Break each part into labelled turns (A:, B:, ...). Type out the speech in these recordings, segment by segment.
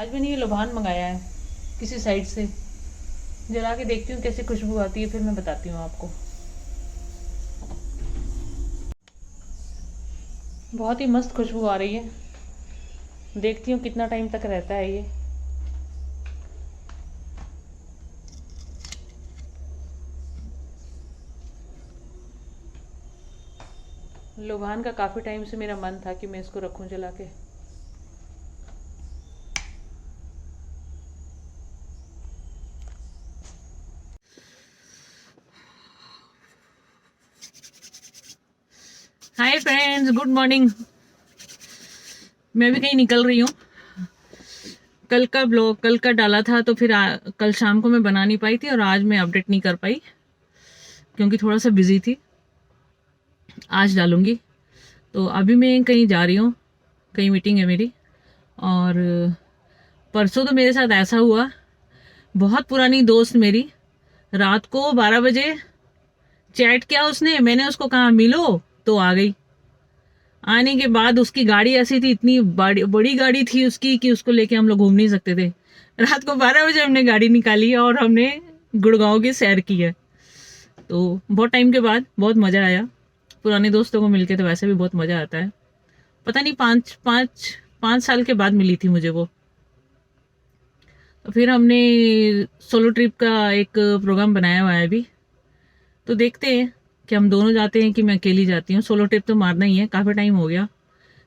A: आज मैंने ये लोबान मंगाया है किसी साइट से। जला के देखती हूँ कैसे खुशबू आती है, फिर मैं बताती हूँ आपको। बहुत ही मस्त खुशबू आ रही है। देखती हूँ कितना टाइम तक रहता है ये। लोबान का काफ़ी टाइम से मेरा मन था कि मैं इसको रखूँ जला के। Hi friends, good morning. मैं भी कहीं निकल रही हूँ। कल का ब्लॉग कल का डाला था तो फिर कल शाम को मैं बना नहीं पाई थी और आज मैं अपडेट नहीं कर पाई क्योंकि थोड़ा सा बिजी थी। आज डालूंगी। तो अभी मैं कहीं जा रही हूँ, कहीं मीटिंग है मेरी। और परसों तो मेरे साथ ऐसा हुआ, बहुत पुरानी दोस्त मेरी रात को 12 बजे चैट किया उसने। मैंने उसको कहा मिलो, तो आ गई। आने के बाद उसकी गाड़ी ऐसी थी, इतनी बड़ी गाड़ी थी उसकी कि उसको लेके हम लोग घूम नहीं सकते थे। रात को 12 बजे हमने गाड़ी निकाली और हमने गुड़गांव की सैर की है। तो बहुत टाइम के बाद बहुत मज़ा आया। पुराने दोस्तों को मिलके तो वैसे भी बहुत मज़ा आता है। पता नहीं 5 साल के बाद मिली थी मुझे वो। तो फिर हमने सोलो ट्रिप का एक प्रोग्राम बनाया हुआ है अभी। तो देखते हैं कि हम दोनों जाते हैं कि मैं अकेली जाती हूँ। सोलो ट्रिप तो मारना ही है, काफ़ी टाइम हो गया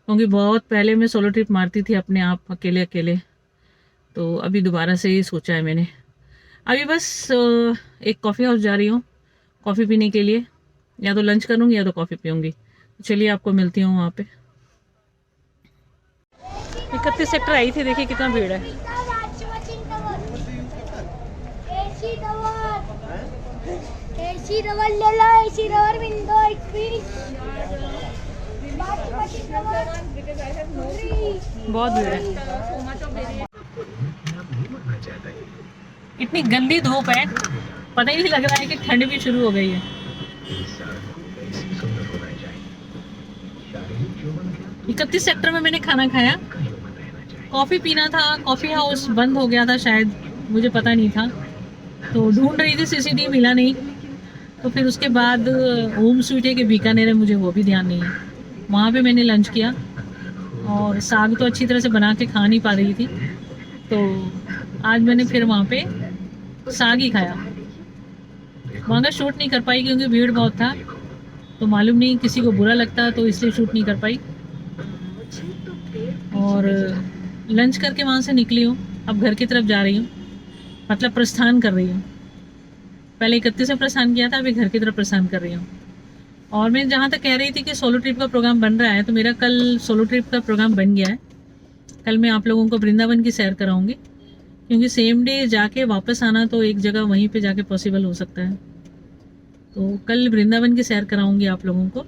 A: क्योंकि बहुत पहले मैं सोलो ट्रिप मारती थी अपने आप अकेले अकेले। तो अभी दोबारा से ही सोचा है मैंने। अभी बस एक कॉफ़ी हाउस जा रही हूँ कॉफ़ी पीने के लिए। या तो लंच करूँगी या तो कॉफ़ी पीऊँगी। चलिए आपको मिलती हूँ वहाँ पे। 31 सेक्टर आई थी, देखिए कितना भीड़ है।
B: एसी रवर ले लो, एसी रवर विंडो
A: बहुत भीड़ है। इतनी गंदी धूप है, पता ही नहीं लग रहा है कि ठंड भी शुरू हो गई है। 31 सेक्टर में मैंने खाना खाया, कॉफ़ी पीना था। कॉफ़ी हाउस बंद हो गया था शायद, मुझे पता नहीं था। तो ढूंढ रही थी, सीसीटीवी मिला नहीं। तो फिर उसके बाद होम स्वीट है कि बीकानेर है, मुझे वो भी ध्यान नहीं है। वहाँ पे मैंने लंच किया और साग तो अच्छी तरह से बना के खा नहीं पा रही थी, तो आज मैंने फिर वहाँ पे साग ही खाया। वहाँ का शूट नहीं कर पाई क्योंकि भीड़ बहुत था। तो मालूम नहीं किसी को बुरा लगता, तो इसलिए शूट नहीं कर पाई। और लंच करके वहाँ से निकली हूँ, अब घर की तरफ जा रही हूँ, मतलब प्रस्थान कर रही हूँ। पहले 31 में प्रस्थान किया था, अभी घर की तरफ प्रस्थान कर रही हूँ। और मैं जहाँ तक कह रही थी कि सोलो ट्रिप का प्रोग्राम बन रहा है, तो मेरा कल सोलो ट्रिप का प्रोग्राम बन गया है। कल मैं आप लोगों को वृंदावन की सैर कराऊंगी क्योंकि सेम डे जाके वापस आना तो एक जगह वहीं पे जाके पॉसिबल हो सकता है। तो कल वृंदावन की सैर कराऊंगी आप लोगों को,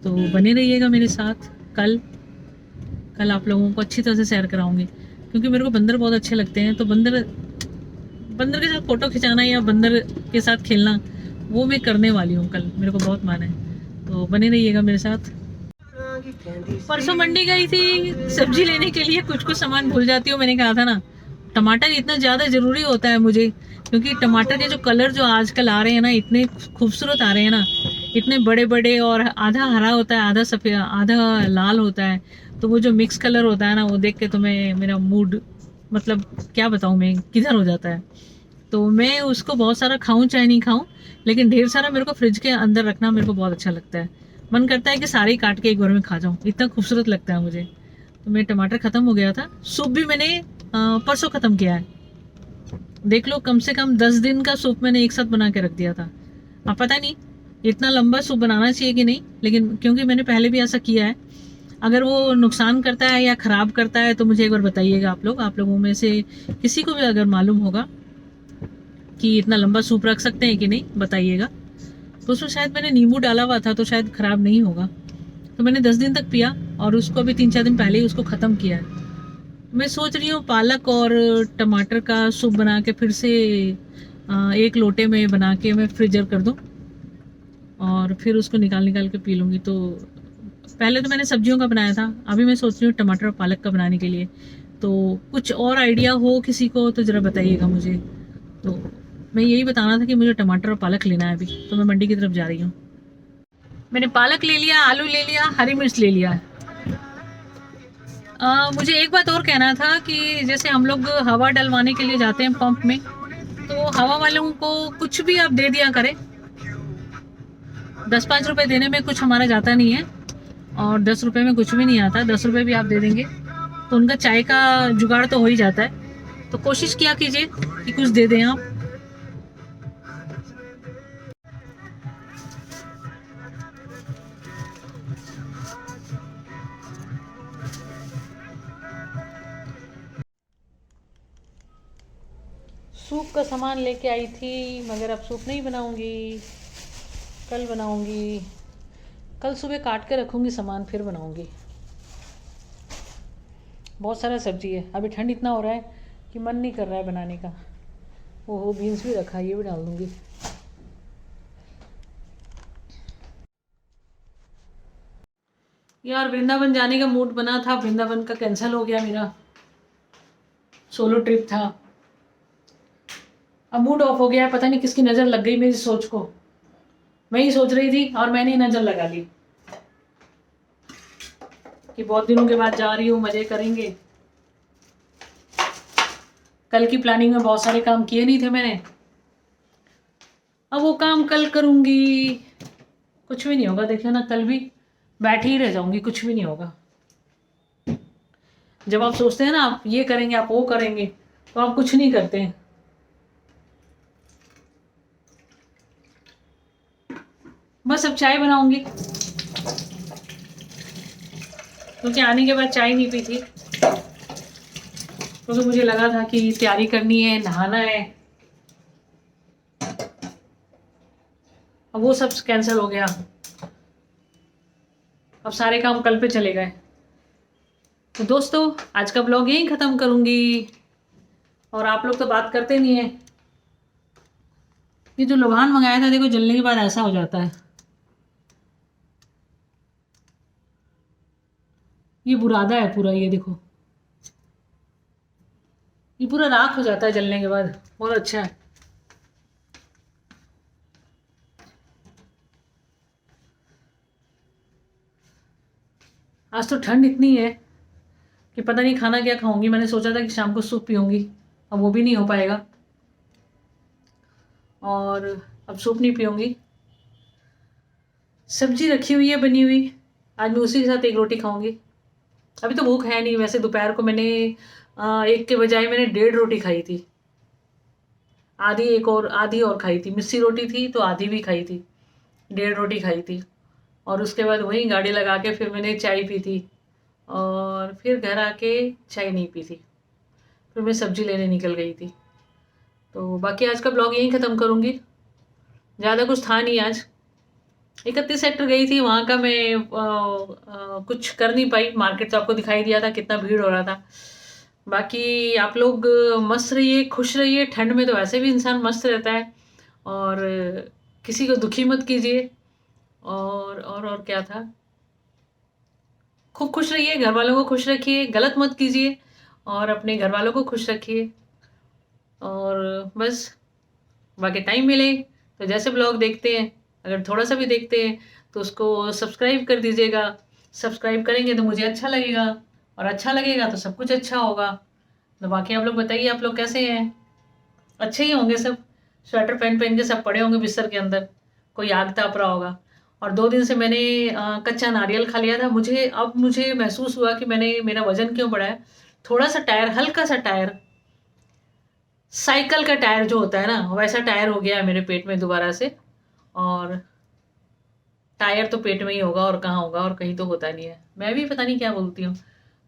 A: तो बने रहिएगा मेरे साथ। कल आप लोगों को अच्छी तरह से सैर कराऊंगी क्योंकि मेरे को बंदर बहुत अच्छे लगते हैं। तो बंदर के साथ फ़ोटो खिंचाना या बंदर के साथ खेलना वो मैं करने वाली हूँ कल, मेरे को बहुत मन है। तो बने रहिएगा मेरे साथ। परसों मंडी गई थी सब्जी लेने के लिए, कुछ सामान भूल जाती हूँ। मैंने कहा था ना, टमाटर इतना ज़्यादा ज़रूरी होता है मुझे क्योंकि टमाटर के जो कलर जो आजकल आ रहे हैं ना, इतने खूबसूरत आ रहे हैं ना, इतने बड़े बड़े, और आधा हरा होता है, आधा सफ़ेद, आधा लाल होता है। तो वो जो मिक्स कलर होता है ना, वो देख के तो मेरा मूड, मतलब क्या बताऊँ मैं, किधर हो जाता है। तो मैं उसको बहुत सारा खाऊं चाहे नहीं खाऊं, लेकिन ढेर सारा मेरे को फ्रिज के अंदर रखना मेरे को बहुत अच्छा लगता है। मन करता है कि सारे ही काट के एक बार में खा जाऊं, इतना खूबसूरत लगता है मुझे। तो मेरा टमाटर ख़त्म हो गया था। सूप भी मैंने परसों ख़त्म किया है। देख लो, कम से कम 10 दिन का सूप मैंने एक साथ बना के रख दिया था। अब पता नहीं इतना लंबा सूप बनाना चाहिए कि नहीं, लेकिन क्योंकि मैंने पहले भी ऐसा किया है। अगर वो नुकसान करता है या ख़राब करता है तो मुझे एक बार बताइएगा आप लोगों में से किसी को भी अगर मालूम होगा कि इतना लंबा सूप रख सकते हैं कि नहीं, बताइएगा। तो उसमें शायद मैंने नींबू डाला हुआ था तो शायद ख़राब नहीं होगा। तो मैंने 10 दिन तक पिया और उसको अभी 3-4 दिन पहले ही उसको ख़त्म किया है। मैं सोच रही हूँ पालक और टमाटर का सूप बना के फिर से एक लोटे में बना के मैं फ्रीजर कर दूँ और फिर उसको निकाल के पी लूँगी। तो पहले तो मैंने सब्जियों का बनाया था, अभी मैं सोच रही हूँ टमाटर और पालक का बनाने के लिए। तो कुछ और आइडिया हो किसी को तो ज़रा बताइएगा मुझे। तो मैं यही बताना था कि मुझे टमाटर और पालक लेना है अभी, तो मैं मंडी की तरफ जा रही हूँ। मैंने पालक ले लिया, आलू ले लिया, हरी मिर्च ले लिया। मुझे एक बात और कहना था कि जैसे हम लोग हवा डलवाने के लिए जाते हैं पंप में, तो हवा वालों को कुछ भी आप दे दिया करें। 10-5 रुपए देने में कुछ हमारा जाता नहीं है, और 10 रुपए में कुछ भी नहीं आता। 10 रुपए भी आप दे देंगे तो उनका चाय का जुगाड़ तो हो ही जाता है। तो कोशिश किया कीजिए कि कुछ दे दें आप। सूप का सामान लेके आई थी, मगर अब सूप नहीं बनाऊंगी, कल बनाऊंगी। कल सुबह काट के रखूंगी सामान, फिर बनाऊंगी। बहुत सारा सब्जी है, अभी ठंड इतना हो रहा है कि मन नहीं कर रहा है बनाने का। ओहो, बीन्स भी रखा है, ये भी डाल दूंगी। यार वृंदावन जाने का मूड बना था, वृंदावन का कैंसिल हो गया मेरा। सोलो ट्रिप था, अब मूड ऑफ हो गया है। पता नहीं किसकी नज़र लग गई मेरी सोच को। मैं ही सोच रही थी और मैंने ही नज़र लगा ली कि बहुत दिनों के बाद जा रही हूँ, मज़े करेंगे। कल की प्लानिंग में बहुत सारे काम किए नहीं थे मैंने, अब वो काम कल करूँगी। कुछ भी नहीं होगा, देखिए ना, कल भी बैठी ही रह जाऊंगी, कुछ भी नहीं होगा। जब आप सोचते हैं ना आप ये करेंगे, आप वो करेंगे, तो आप कुछ नहीं करते हैं। बस अब चाय बनाऊंगी, क्योंकि आने के बाद चाय नहीं पी थी, क्योंकि मुझे लगा था कि तैयारी करनी है, नहाना है। अब वो सब कैंसिल हो गया, अब सारे काम कल पे चले गए। तो दोस्तों, आज का ब्लॉग यहीं ख़त्म करूँगी। और आप लोग तो बात करते नहीं है। ये जो लोबान मंगाया था, देखो जलने के बाद ऐसा हो जाता है। ये बुरादा है पूरा, ये देखो, ये पूरा राख हो जाता है जलने के बाद। बहुत अच्छा है। आज तो ठंड इतनी है कि पता नहीं खाना क्या खाऊंगी। मैंने सोचा था कि शाम को सूप पीऊंगी, अब वो भी नहीं हो पाएगा। और अब सूप नहीं पीऊंगी, सब्जी रखी हुई है बनी हुई, आज मैं उसी के साथ एक रोटी खाऊंगी। अभी तो भूख है नहीं। वैसे दोपहर को मैंने एक के बजाय मैंने 1.5 रोटी खाई थी। आधी और खाई थी, मिस्सी रोटी थी तो आधी भी खाई थी, 1.5 रोटी खाई थी। और उसके बाद वहीं गाड़ी लगा के फिर मैंने चाय पी थी, और फिर घर आके चाय नहीं पी थी, फिर मैं सब्जी लेने निकल गई थी। तो बाकी आज का ब्लॉग यहीं ख़त्म करूँगी। ज़्यादा कुछ था नहीं आज। 31 सेक्टर गई थी, वहाँ का मैं कुछ कर नहीं पाई। मार्केट तो आपको दिखाई दिया था, कितना भीड़ हो रहा था। बाकी आप लोग मस्त रहिए, खुश रहिए। ठंड में तो वैसे भी इंसान मस्त रहता है, और किसी को दुखी मत कीजिए। और क्या था, खूब खुश रहिए, घर वालों को खुश रखिए, गलत मत कीजिए, और अपने घर वालों को खुश रखिए। और बस, बाकी टाइम मिले तो जैसे ब्लॉग देखते हैं, अगर थोड़ा सा भी देखते हैं तो उसको सब्सक्राइब कर दीजिएगा। सब्सक्राइब करेंगे तो मुझे अच्छा लगेगा, और अच्छा लगेगा तो सब कुछ अच्छा होगा। तो बाकी आप लोग बताइए, आप लोग कैसे हैं? अच्छे ही होंगे सब। स्वेटर पहन पहन के सब पड़े होंगे बिस्तर के अंदर, कोई आग ताप रहा होगा। और 2 दिन से मैंने कच्चा नारियल खा लिया था। मुझे महसूस हुआ कि मेरा वजन क्यों बढ़ा है। थोड़ा सा टायर, हल्का सा टायर, साइकिल का टायर जो होता है ना, वैसा टायर हो गया है मेरे पेट में दोबारा से। और टायर तो पेट में ही होगा, और कहाँ होगा, और कहीं तो होता नहीं है। मैं भी पता नहीं क्या बोलती हूँ।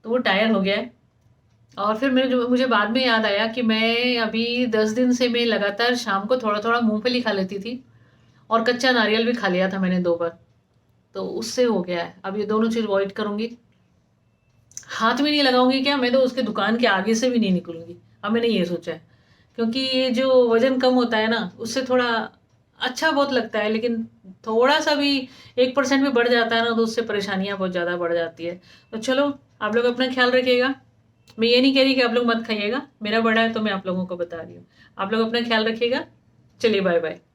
A: तो वो टायर हो गया है। और फिर मुझे बाद में याद आया कि मैं अभी 10 दिन से मैं लगातार शाम को थोड़ा थोड़ा मूंगफली खा लेती थी, और कच्चा नारियल भी खा लिया था मैंने 2 बार। तो उससे हो गया है। अब ये दोनों चीज़ अवॉइड करूँगी। हाथ भी नहीं लगाऊंगी, क्या मैं तो उसके दुकान के आगे से भी नहीं निकलूंगी। अब मैंने ये सोचा है, क्योंकि ये जो वजन कम होता है ना, उससे थोड़ा अच्छा बहुत लगता है, लेकिन थोड़ा सा भी 1% भी बढ़ जाता है ना, तो उससे परेशानियां बहुत ज़्यादा बढ़ जाती है। तो चलो, आप लोग अपना ख्याल रखिएगा। मैं ये नहीं कह रही कि आप लोग मत खाइएगा, मेरा बड़ा है तो मैं आप लोगों को बता रही हूँ। आप लोग अपना ख्याल रखिएगा। चलिए बाय बाय।